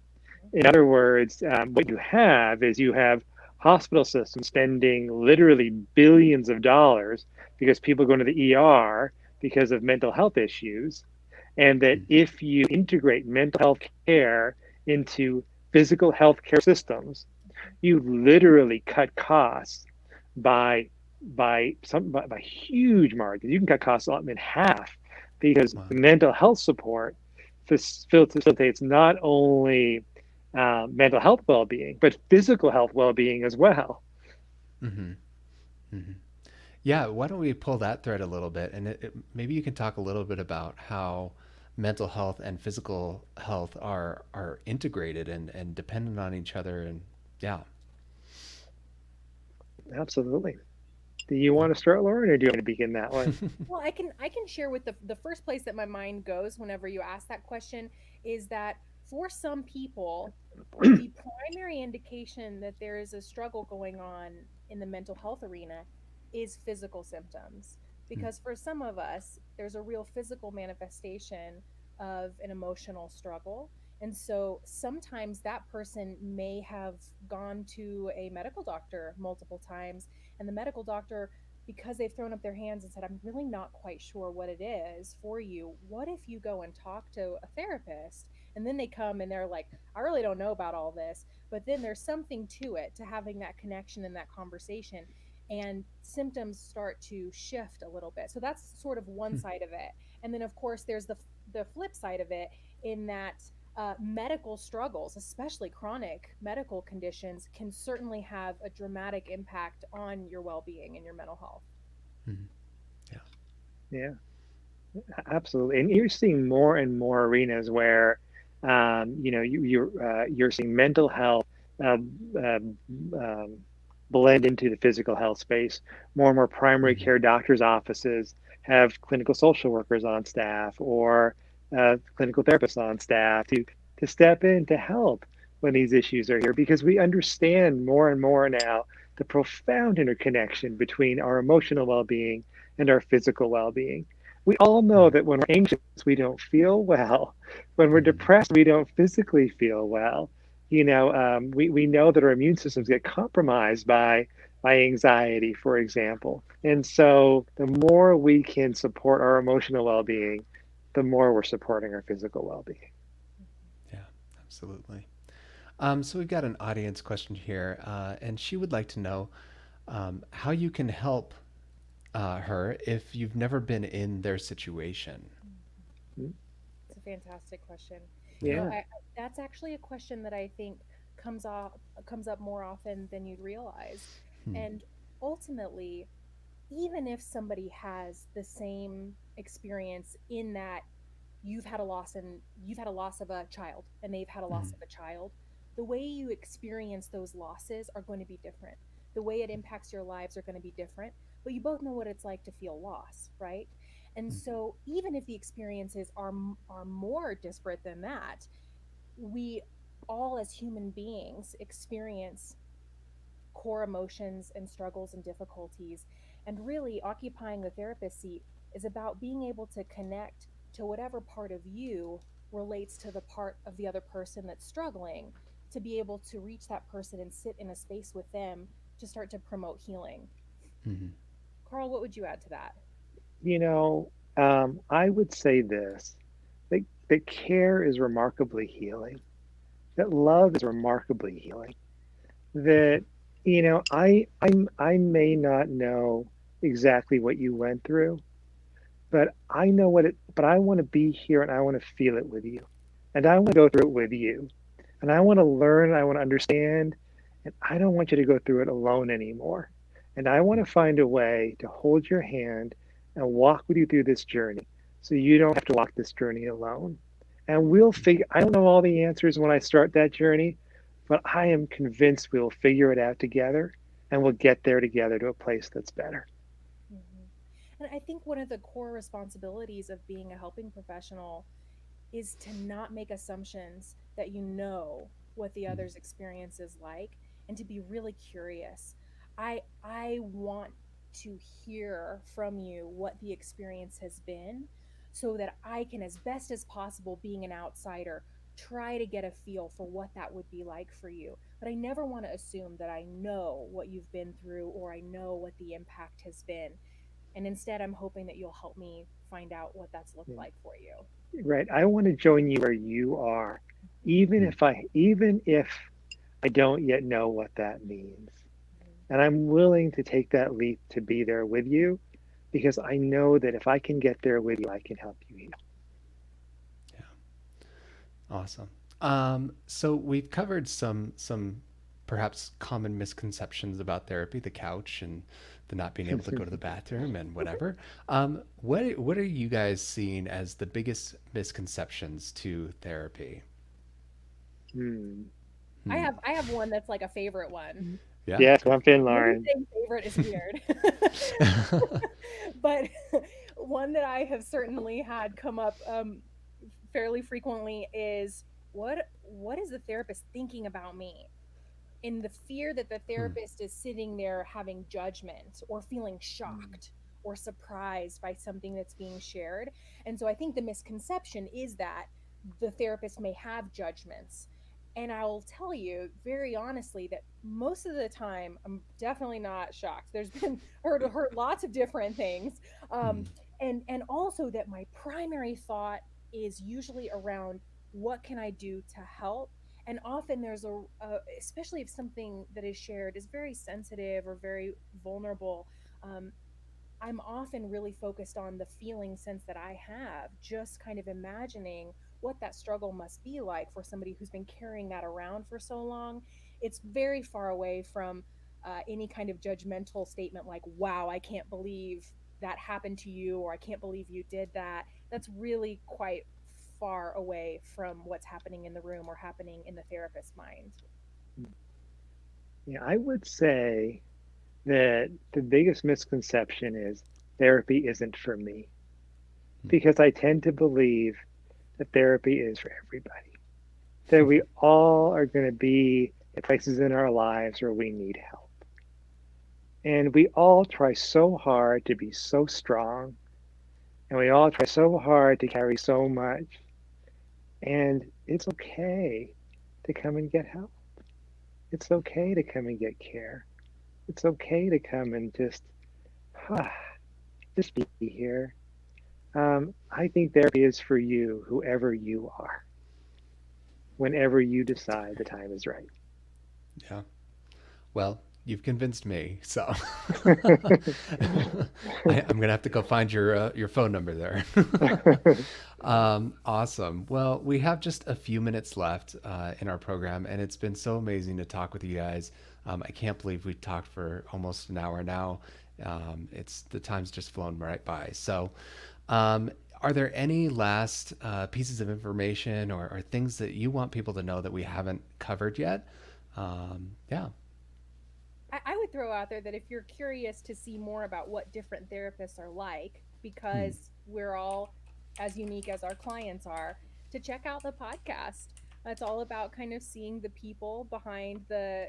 In other words, what you have is you have hospital systems spending literally billions of dollars because people go to the ER because of mental health issues. And that Mm, if you integrate mental health care into physical health care systems, you literally cut costs by by huge margins. You can cut costs in half because wow. the mental health support facilitates not only mental health well-being but physical health well-being as well. Hmm. Hmm. Yeah, why don't we pull that thread a little bit, and maybe you can talk a little bit about how mental health and physical health are integrated and dependent on each other, and yeah. Absolutely. Do you Yeah. want to start, Lauren, or do you want to begin that way? Well, I can share with the first place that my mind goes whenever you ask that question is that for some people, the primary indication that there is a struggle going on in the mental health arena is physical symptoms. Mm, Because for some of us, there's a real physical manifestation of an emotional struggle. And so sometimes that person may have gone to a medical doctor multiple times, and the medical doctor, because they've thrown up their hands and said, I'm really not quite sure what it is for you. What if you go and talk to a therapist? And then they come and they're like, I really don't know about all this. But then there's something to it, to having that connection and that conversation. And symptoms start to shift a little bit. So that's sort of one mm, side of it. And then, of course, there's the flip side of it, in that medical struggles, especially chronic medical conditions, can certainly have a dramatic impact on your well being and your mental health. mm. Yeah. Yeah, absolutely. And you're seeing more and more arenas where, you're seeing mental health uh, uh, um, blend into the physical health space. More and more primary Hmm. care doctors' offices have clinical social workers on staff or clinical therapists on staff to step in to help when these issues are here, because we understand more and more now the profound interconnection between our emotional well-being and our physical well-being. We all know Hmm. that when we're anxious, we don't feel well. When we're Hmm. depressed, we don't physically feel well. We know that our immune systems get compromised by anxiety, for example. And so the more we can support our emotional well-being, the more we're supporting our physical well-being. Yeah, absolutely. So we've got an audience question here, and she would like to know how you can help her if you've never been in their situation. It's a fantastic question. You know, Yeah. Yeah. that's actually a question that I think comes up more often than you'd realize. Hmm. And ultimately, even if somebody has the same experience, in that you've had a loss of a child and they've had a loss Hmm. of a child, the way you experience those losses are going to be different. The way it impacts your lives are going to be different, but you both know what it's like to feel loss, right? And Hmm. so even if the experiences are more disparate than that, we all as human beings experience core emotions and struggles and difficulties. And really, occupying the therapist seat is about being able to connect to whatever part of you relates to the part of the other person that's struggling, to be able to reach that person and sit in a space with them to start to promote healing. Hmm. Carl, what would you add to that? I would say this, that care is remarkably healing, that love is remarkably healing, that I may not know exactly what you went through, but I know what it but I want to be here and I want to feel it with you. And I want to go through it with you. And I want to learn, I want to understand, and I don't want you to go through it alone anymore. And I want to find a way to hold your hand and walk with you through this journey so you don't have to walk this journey alone. And we'll figure, I don't know all the answers when I start that journey, but I am convinced we'll figure it out together and we'll get there together to a place that's better. Mhm. And I think one of the core responsibilities of being a helping professional is to not make assumptions that you know what the Mm. other's experience is like, and to be really curious. I want to hear from you what the experience has been, so that I can, as best as possible, being an outsider, try to get a feel for what that would be like for you. But I never want to assume that I know what you've been through or I know what the impact has been. And instead, I'm hoping that you'll help me find out what that's looked like for you. Right. I want to join you where you are, Mhm. even if I don't yet know what that means. Mhm. And I'm willing to take that leap to be there with you because I know that if I can get there with you, I can help you heal. Yeah. Awesome. So we've covered some perhaps common misconceptions about therapy, the couch and the not being able to go to the bathroom and whatever. What are you guys seeing as the biggest misconceptions to therapy? Hmm. Hmm. I have one that's like a favorite one. Yeah. Yes, jump in, Maybe Lauren. saying favorite is weird. But one that I have certainly had come up fairly frequently is, what is the therapist thinking about me? In the fear that the Hmm. therapist is sitting there having judgment or feeling Hmm. shocked or surprised by something that's being shared. And so I think the misconception is that the therapist may have judgments. And I'll tell you very honestly that most of the time I'm definitely not shocked. There's been heard lots of different things, Hmm. and also that my primary thought is usually around what can I do to help. And often there's especially if something that is shared is very sensitive or very vulnerable. um, I'm often really focused on the feeling sense that I have, just kind of imagining what that struggle must be like for somebody who's been carrying that around for so long. It's very far away from any kind of judgmental statement like, wow, I can't believe that happened to you, or I can't believe you did that. That's really quite far away from what's happening in the room or happening in the therapist's mind. Yeah, I would say that the biggest misconception is therapy isn't for me Hmm. because I tend to believe that therapy is for everybody, that we all are going to be at places in our lives where we need help. And we all try so hard to be so strong, and we all try so hard to carry so much. And it's okay to come and get help. It's okay to come and get care. It's okay to come and just be here. I think therapy is for you, whoever you are, whenever you decide the time is right. Yeah. Well, you've convinced me, so I'm gonna have to go find your phone number there. Awesome. Well, we have just a few minutes left in our program, and it's been so amazing to talk with you guys. I can't believe we talked for almost an hour now. It's the time's just flown right by. So, um, are there any last pieces of information or things that you want people to know that we haven't covered yet? Yeah. I would throw out there that if you're curious to see more about what different therapists are like, Hmm. because we're all as unique as our clients are, to check out the podcast. It's all about kind of seeing the people behind the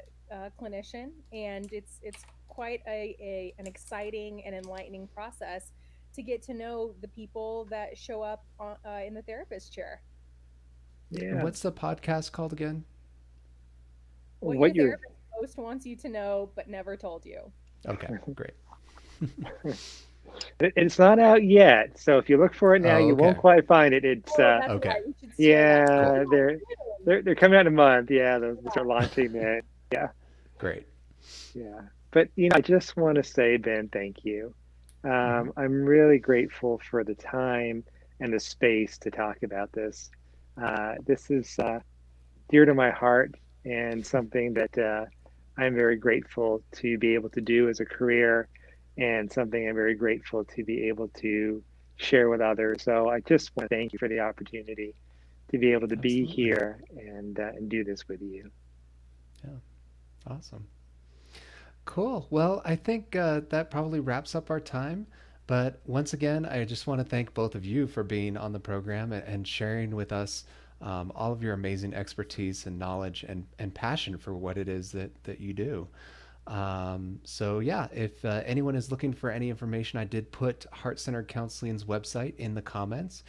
clinician, and it's quite an exciting and enlightening process to get to know the people that show up in the therapist chair. And Yeah. what's the podcast called again? What your What you're, therapist most wants you to know but never told you. Okay, great. it's not out yet. So if you look for it now, Oh, you won't okay. quite find it. Oh, that's Okay. right. We should share that. Cool. Yeah, they're coming out in a month. Yeah, they'll start Yeah. launching it. Yeah, Great. yeah. But I just want to say, Ben, thank you. Hmm. I'm really grateful for the time and the space to talk about this. This is dear to my heart and something that I'm very grateful to be able to do as a career, and something I'm very grateful to be able to share with others. So I just want to thank you for the opportunity to be able to be Absolutely. here and do this with you. Yeah. Awesome. Cool. Well, I think that probably wraps up our time. But once again, I just want to thank both of you for being on the program and sharing with us all of your amazing expertise and knowledge and passion for what it is that you do. So yeah, if anyone is looking for any information, I did put Heart Center Counseling's website in the comments.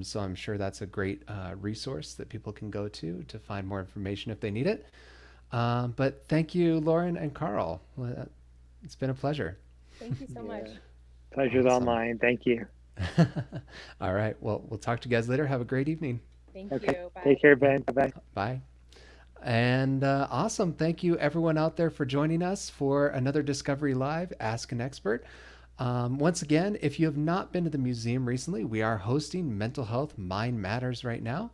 So I'm sure that's a great resource that people can go to find more information if they need it. But thank you, Lauren and Carl. It's been a pleasure. Thank you so Yeah. much. Pleasure's all Awesome. mine. Thank you. All right. Well, we'll talk to you guys later. Have a great evening. Thank Okay. you. Bye. Take care, Yep. Ben. Bye bye. Bye. And awesome. Thank you, everyone out there, for joining us for another Discovery Live Ask an Expert. Once again, if you have not been to the museum recently, we are hosting Mental Health Mind Matters right now.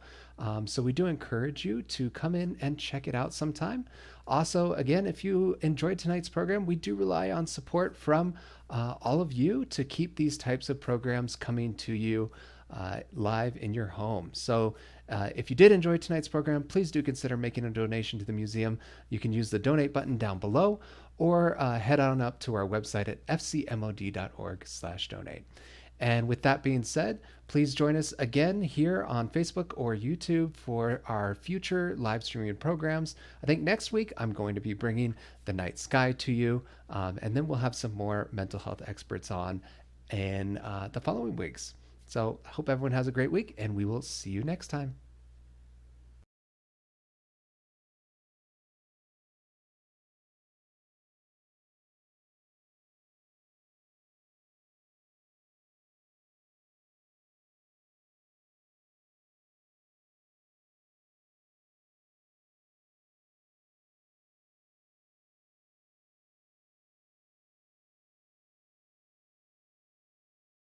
So we do encourage you to come in and check it out sometime. Also, again, if you enjoyed tonight's program, we do rely on support from all of you to keep these types of programs coming to you live in your home. So if you did enjoy tonight's program, please do consider making a donation to the museum. You can use the donate button down below or head on up to our website at fcmod.org/donate. And with that being said, please join us again here on Facebook or YouTube for our future live streaming programs. I think next week I'm going to be bringing the night sky to you, and then we'll have some more mental health experts on in the following weeks. So I hope everyone has a great week, and we will see you next time.